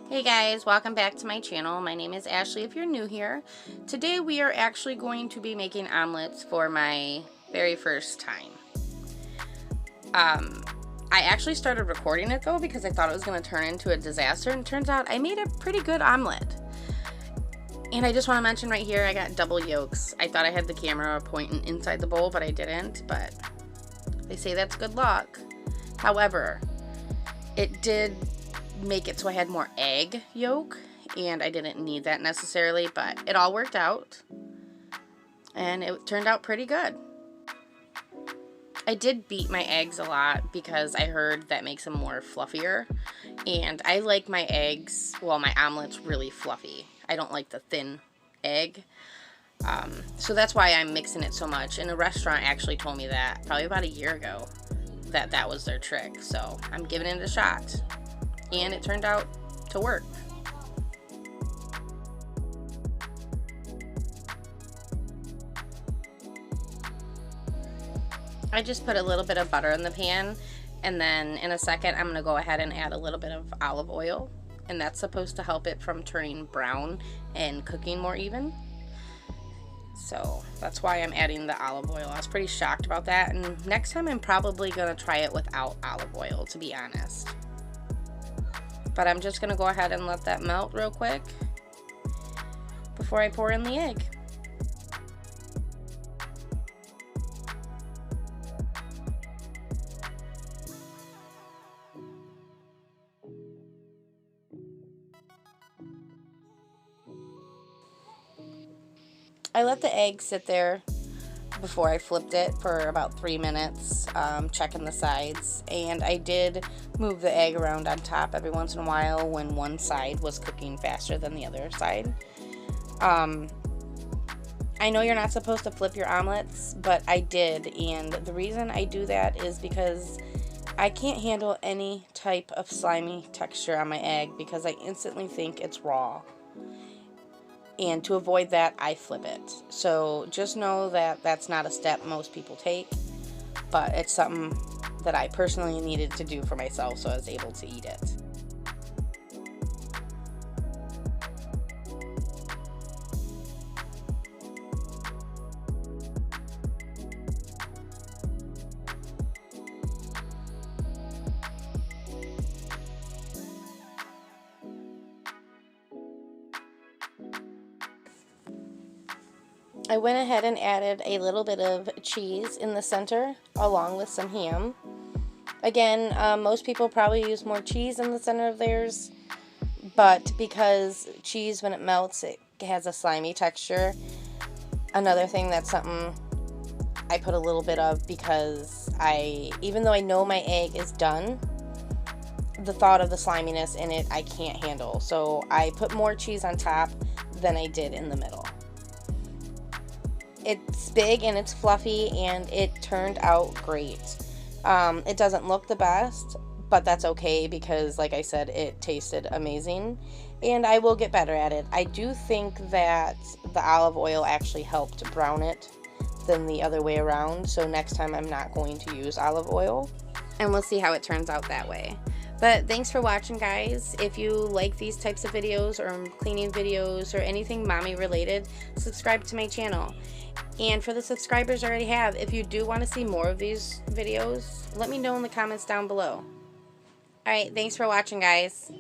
Hey guys, welcome back to my channel. My name is Ashley if you're new here. Today we are actually going to be making omelets for my very first time. I actually started recording it though because I thought it was going to turn into a disaster, and it turns out I made a pretty good omelet. And I just want to mention right here, I got double yolks. I thought I had the camera pointing inside the bowl, but I didn't, but they say that's good luck. However, it did make it so I had more egg yolk, and I didn't need that necessarily, but it all worked out and it turned out pretty good. I did beat my eggs a lot because I heard that makes them more fluffier, and I like my eggs, well, my omelets really fluffy. I don't like the thin egg, so that's why I'm mixing it so much. And a restaurant actually told me that probably about a year ago that was their trick, so I'm giving it a shot. And it turned out to work. I just put a little bit of butter in the pan, and then in a second I'm going to go ahead and add a little bit of olive oil, and that's supposed to help it from turning brown and cooking more even. So that's why I'm adding the olive oil. I was pretty shocked about that, and next time I'm probably going to try it without olive oil, to be honest. But I'm just going to go ahead and let that melt real quick before I pour in the egg. I let the egg sit there before I flipped it for about 3 minutes, checking the sides, and I did move the egg around on top every once in a while when one side was cooking faster than the other side. I know you're not supposed to flip your omelets, but I did, and the reason I do that is because I can't handle any type of slimy texture on my egg because I instantly think it's raw. And to avoid that, I flip it. So just know that that's not a step most people take, but it's something that I personally needed to do for myself so I was able to eat it. I went ahead and added a little bit of cheese in the center along with some ham. Again, most people probably use more cheese in the center of theirs, but because cheese, when it melts, it has a slimy texture. Another thing, that's something I put a little bit of because even though I know my egg is done, the thought of the sliminess in it I can't handle. So I put more cheese on top than I did in the middle. It's big and it's fluffy and it turned out great. It doesn't look the best, but that's okay because, like I said, it tasted amazing and I will get better at it. I do think that the olive oil actually helped brown it than the other way around, so next time I'm not going to use olive oil, and we'll see how it turns out that way. But thanks for watching, guys. If you like these types of videos or cleaning videos or anything mommy related, subscribe to my channel. And for the subscribers I already have, if you do want to see more of these videos, let me know in the comments down below. Alright, thanks for watching, guys.